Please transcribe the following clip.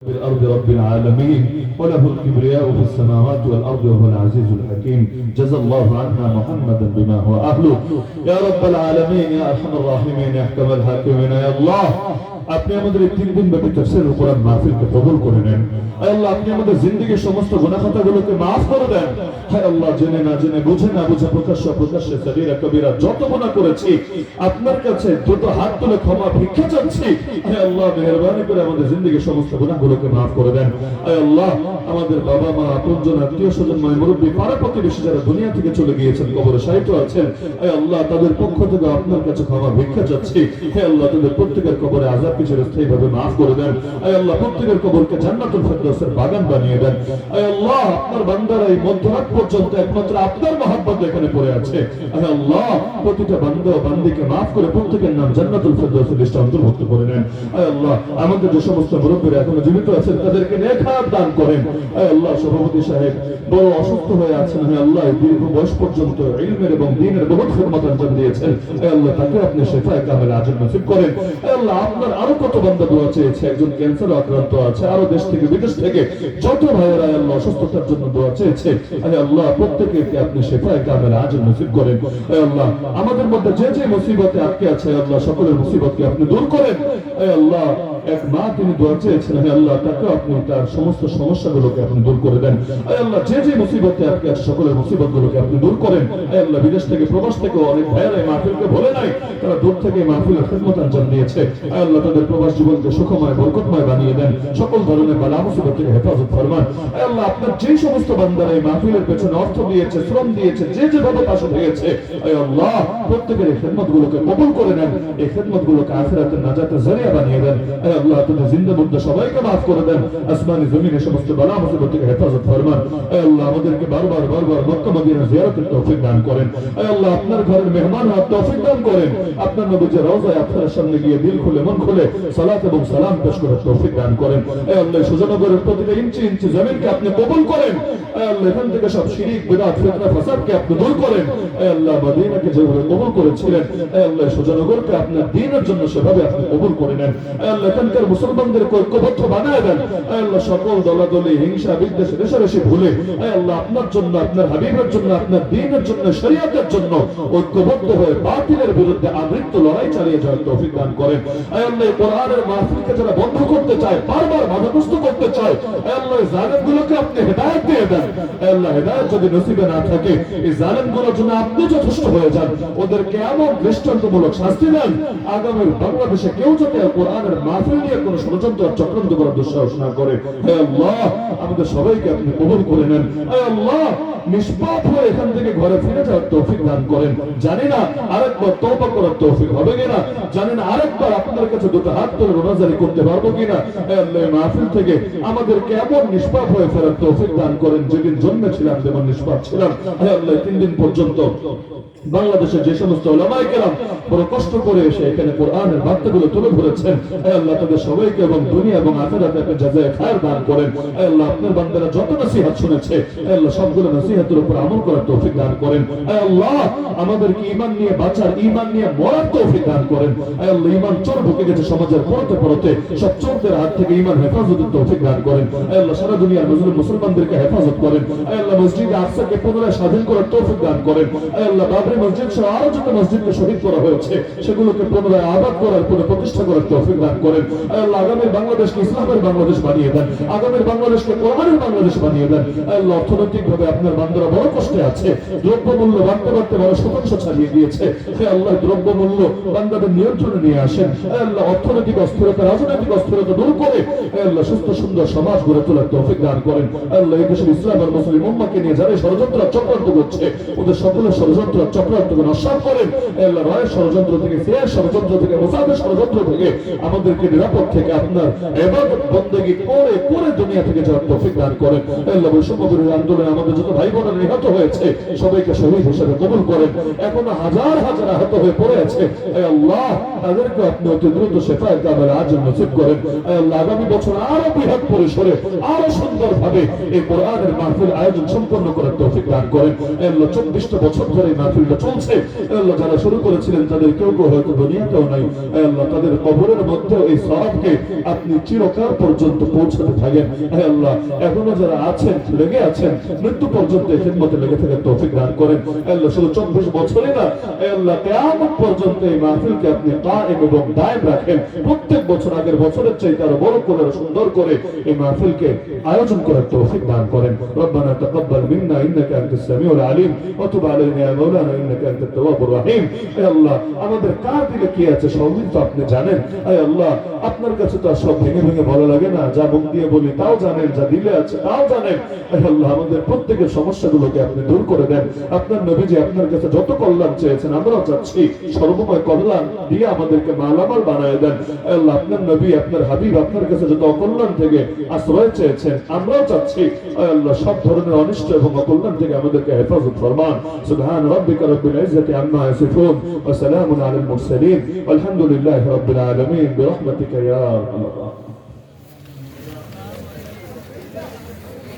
بالأرض رب العالمين وله الكبرياء في السماوات والأرض وهو العزيز الحكيم جزا الله عنا محمدا بما هو أهله يا رب العالمين يا أرحم الراحمين يا أحكم الحاكمين يا الله আপনি আমাদের এই 3 দিন ব্যাপী তাফসীরুল কোরআন মাহফিলকে কবুল করে নেন। হে আল্লাহ, আপনি আমাদের জিন্দেগীর সমস্ত গুনাহ খাতাগুলোকে maaf করে দেন। হে আল্লাহ, জেনে না জেনে, বুঝে না বুঝে, প্রকাশ্যে সগীরা কবিরা যত গুনাহ করেছি আপনার কাছে দ্রুত হাত তুলে ক্ষমা ভিক্ষা চাচ্ছি। হে আল্লাহ, মেহেরবানি করে আমাদের জিন্দেগীর সমস্ত গুনাহগুলোকে maaf করে দেন। হে আল্লাহ, আমাদের বাবা মা, আপনজন, আত্মীয় স্বজন, মুরব্বি, পাড়া প্রতিবেশী যারা দুনিয়া থেকে চলে গিয়েছেন, কবরে শায়িত আছেন, হে আল্লাহ, তাদের পক্ষ থেকে আপনার কাছে ক্ষমা ভিক্ষা চাচ্ছি। হে আল্লাহ, তাদের প্রত্যেকের কবরে আযাব কিছু স্থায়ীভাবে মাফ করে দেন। হে আল্লাহ, প্রত্যেকের কবরকে জান্নাতুল ফেরদাউসের বাগান বানিয়ে দেন। হে আল্লাহ, আপনার বান্দারা এই মধ্যরাত পর্যন্ত একমাত্র আপনার মহব্বত এখানে পড়ে আছে। হে আল্লাহ, প্রতিটা বান্দা ও বান্দীকে মাফ করে প্রত্যেকের নাম জান্নাতুল ফেরদাউসের লিস্টে অন্তর্ভুক্ত করে নেন। হে আল্লাহ, আমাদের যে সমস্ত মুরব্বিরা এখনো জীবিত আছেন তাদেরকে নেক হায়াত দান করেন। হে আল্লাহ, সভাপতি সাহেব বড় অসুস্থ হয়ে আছেন, হে আল্লাহ, দীর্ঘ বয়স পর্যন্ত ইলমের এবং দ্বীনের বহুত খিদমত আঞ্জাম দিয়েছেন। হে আল্লাহ, তাকে আপনি শিফায়ে কামিল আজল নসিব করেন। হে আল্লাহ, আপনার আরো কত বান্দা দোয়া চেয়েছে, একজন ক্যান্সার আক্রান্ত আছে, আরো দেশ থেকে বিদেশ থেকে যত ভাইয়েরা আল্লাহ অসুস্থতার জন্য দোয়া চেয়েছে, হে আল্লাহ, প্রত্যেককে আপনি শিফায়ে কামিল আজল নসিব করেন। হে আল্লাহ, আমাদের মধ্যে যে যে মুসিবতে আটকে আছে, আল্লাহ, সকলের মুসিবতকে আপনি দূর করেন। হে আল্লাহ, এক মা তিনি দোয়া চেয়েছেন, হে আল্লাহ, তাকে আপনি তার সমস্ত সমস্যাগুলোকে আপনি দূর করে দেন। হে আল্লাহ, যে যে মুসিবতে আটকে আছে সকলের মুসিবতগুলোকে আপনি দূর করেন। হে আল্লাহ, বিদেশ থেকে প্রবাস থেকে অনেক ভাইয়েরা এই মাহফিলকে ভুলে নাই, তারা দূর থেকে মাহফিলের খিদমত আঞ্জাম দিয়েছে। হে আল্লাহ, তাদের প্রবাস জীবনকে সুখময় বরকতময় বানিয়ে দেন, সকল ধরনের বালা মুসিবত থেকে হেফাজত ফরমান। হে আল্লাহ, আপনার যে সমস্ত বান্দারা এই মাহফিলের পেছনে অর্থ দিয়েছে, শ্রম দিয়েছে, যে যেভাবে পাশে হয়েছে, হে আল্লাহ, প্রত্যেকের এই খিদমতগুলোকে কবুল করে নেন, এই খিদমতগুলোকে আখিরাতের নাজাতের জরিয়া বানিয়ে দেন। হে আল্লাহ, আপনি জিন্দা মুর্দা সবাইকে মাফ করে দেন, আসমানি জমিনে সমস্ত বালা মুসিবত থেকে হেফাজত ফরমান। হে আল্লাহ, আমাদেরকে বারবার মক্কা মদিনা জিয়ারতের তৌফিক দান করেন। হে আল্লাহ, আপনার ঘরের মেহমান হওয়ার তৌফিক দান করেন। আপনার নবীর রওজায় আপনার সামনে গিয়ে দিল খুলে মন খুলে সালাত এবং সালাম পেশ করার তৌফিক দান করেন। হে আল্লাহ, সুজানগরের প্রতিটা ইঞ্চি ইঞ্চি জমিনকে আপনি কবুল করেন। হে আল্লাহ, এখান থেকে সব শিরিক, বিদআত, ফিতনা, ফাসাদকে আপনি দূর করেন। হে আল্লাহ, মদিনাকে যেভাবে কবুল করেছিলেন, হে আল্লাহ, সুজানগরকে আপনার দ্বীনের জন্য সেভাবে আপনি কবুল করে নেন। হে আল্লাহ, এখানকার মুসলমানদেরকে ঐক্যবদ্ধ বানায় দেন। হে আল্লাহ, সকল দলাদলি, হিংসা, বিদ্বেষ, রেষারেষি ভুলে, হে আল্লাহ, আপনার জন্য, আপনার হাবিবের জন্য, আপনার দ্বীনের জন্য, শরীয়তের জন্য ঐক্যবদ্ধ হয়ে বাতিলের বিরুদ্ধে আমৃত্যু লড়াই চালিয়ে যাওয়ার তৌফিক দান করেন। হে আল্লাহ, কোরআনের মাহফিলকে যারা বন্ধ করতে চায়, বারবার বাধাগ্রস্ত করতে চায়, হে আল্লাহ, জালেমগুলোকে আপনি হেদায়েত দিয়ে দেন। হে আল্লাহ, হেদায়েত যদি নসিবে না থাকে, এই জালেমগুলোর জন্য আপনি যথেষ্ট হয়ে যান, ওদেরকে এমন দৃষ্টান্তমূলক শাস্তি দেন, আগামীর বাংলাদেশে কেউ যাতে কোরআনের মাহফিল নিয়ে কোনো ষড়যন্ত্র চক্রান্ত করার দুঃসাহস না করে। হে আল্লাহ, আমাদের সবাইকে আপনি কবুল করে নেন। হে আল্লাহ, নিষ্পাপ হয়ে এখান থেকে ঘরে ফিরে যাওয়ার তৌফিক দান করেন। জানি না আরেকবার তওবা করার তৌফিক হবে কিনা, জানি না আরেকবার আপনার কাছে দুটো হাত তুলে রোনাজারি করতে পারবো কিনা। হে আল্লাহ, মাহফিল থেকে আমাদেরকে এমন নিষ্পাপ হয়ে ফেরার তৌফিক দান করেন, যেদিন জন্মেছিলাম যেমন নিষ্পাপ ছিলাম। হে আল্লাহ, 3 দিন পর্যন্ত বাংলাদেশের যে সমস্ত উলামায়ে কেরাম বড় কষ্ট করে এসে এখানে কোরআনের বার্তাগুলো তুলে ধরেছেন, হে আল্লাহ, তাদের সবাইকে এবং দুনিয়া এবং আখিরাতে আপনি জাযায়ে খায়ের দান করেন। হে আল্লাহ, আপনার বান্দারা যত নসিহত শুনেছে, হে আল্লাহ, সবগুলো নসিহতের উপর আমল করার তৌফিক দান করেন। হে আল্লাহ, আমাদেরকে ঈমান নিয়ে বাঁচার, ঈমান নিয়ে মরার তৌফিক দান করেন। হে আল্লাহ, ঈমান চোর ঢুকে গেছে সমাজের পরতে পরতে, সব চোরদের হাত থেকে ঈমান হেফাজতের তৌফিক দান করেন। হে আল্লাহ, সারা দুনিয়ার মুসলমানদেরকে হেফাজত করেন। হে আল্লাহ, মসজিদে আকসাকে পুনরায় স্বাধীন করার তৌফিক দান করেন। হে আল্লাহ, বাবরি মসজিদ সহ আরো যত মসজিদকে শহীদ করা হয়েছে সেগুলোকে পুনরায় আবাদ করার, প্রতিষ্ঠা করার তৌফিক দান করেন। হে আল্লাহ, আগামীর বাংলাদেশকে ইসলামের বাংলাদেশ বানিয়ে দেন, আগামীর বাংলাদেশকে কোরআনের বাংলাদেশ বানিয়ে দেন। হে আল্লাহ, অর্থনৈতিকভাবে আপনার বান্দারা বড় কষ্টে আছে, দ্রব্যমূল্য বাড়তে বাড়তে বড় শতাংশ ছাড়িয়ে দিয়েছে। হে আল্লাহ, দ্রব্যমূল্য বান্দাদের নিয়ন্ত্রণে নিয়ে আসেন। হে আল্লাহ, অর্থনৈতিক অস্থিরতা, রাজনৈতিক অস্থিরতা দূর করে, হে আল্লাহ, সুস্থ সুন্দর সমাজ গড়ে তোলার তৌফিক দান করেন। হে আল্লাহ, এই দেশের ইসলাম আর মুসলিম উম্মাহকে নিয়ে যারা ষড়যন্ত্র চক্রান্ত করছে, ওদের সকলের ষড়যন্ত্র চক্রান্তকে নস্যাৎ করেন। হে আল্লাহ, রায়ের ষড়যন্ত্র থেকে, সিয়ার ষড়যন্ত্র থেকে, মুসাদের ষড়যন্ত্র থেকে আমাদেরকে নিরাপদ থেকে আপনার ইবাদত বন্দেগী করে করে দুনিয়া থেকে যাওয়ার তৌফিক দান করেন। হে আল্লাহ, বৈষম্য বিরোধী আন্দোলনে আমাদের যত ভাই বোনেরা নিহত হয়েছে সবাইকে শহীদ হিসেবে কবুল করেন। এখনো হাজার হাজার আহত হয়ে পড়ে আছে, হে আল্লাহ, তাদেরকে আপনি অতি দ্রুত শিফায়ে কামিল আজল নসিব করেন। হে আল্লাহ, আগামী বছর আরো বৃহৎ পরিসরে আরো সুন্দরভাবে এই কোরআনের মাহফিল আয়োজন সম্পন্ন করার তৌফিক দান করেন। আল্লাহ 24টা বছর ধরে এই মাহফিলটা চলছে। আল্লাহ যারা শুরু করেছিলেন তাদের কেউ কেউ হয়তো দুনিয়াতেও নাই। আল্লাহ তাদের কবরের মধ্যে এই সওয়াবকে আপনি চিরকাল পর্যন্ত পৌঁছাতে থাকেন। আল্লাহ এখনো যারা আছেন, লেগে আছেন, মৃত্যু পর্যন্ত এই খিদমতে লেগে থাকার তৌফিক দান করেন। আল্লাহ শুধু 24 বছরে না, আল্লাহ কিয়ামত পর্যন্ত এই মাহফিলকে আপনি কায়েম এবং দায়েম রাখেন। প্রত্যেক বছর আগের বছরের চাইতে আরো বড় করে, সুন্দর করে এই মাহফিলকে আয়োজন করার তৌফিক দান করেন। রব্বানা তাকাব্বাল মিন্না ইন্নাকা আনতাস সামিউল আলিম ওয়া তুব আলাইনা ইয়া মাওলানা ইন্নাকা আনতাত তাওয়াবুর রহিম। হে আল্লাহ, আমাদের কার দিলে কি আছে সবই তো আপনি জানেন। হে আল্লাহ, আপনার কাছে তো সব ভেঙে ভেঙে ভালো লাগে না, যা মুখ দিয়ে বলি তাও জানেন, যা দিলে আছে তাও জানেন। হে আল্লাহ, আমাদের প্রত্যেকের সমস্যাগুলোকে আপনি দূর করে দেন। আপনার নবীজি আপনার কাছে যত কল্যাণ চেয়েছেন আমরাও চাচ্ছি সর্বময় কল্যাণ দিয়ে আমাদেরকে মালামাল বানায় দেন। আল্লাহ, আপনার নবী, আপনার হাবিব আপনার কাছে যত অকল্যাণ থেকে আশ্রয় চেয়েছেন আমরাও চাচ্ছি আল্লাহ সব ধরনের অনিষ্ট এবং অকল্যাণ থেকে আমাদেরকে হেফাজত ফরমান। সুবহান রাব্বিকা রাব্বিল ইজ্জাতি আম্মা ইয়াসিফুন ওয়া সালামুন আলাল মুরসালিন ওয়ালহামদুলিল্লাহি রাব্বিল আলামিন বিরহমাতিকা ইয়া আরহামার রাহিমিন।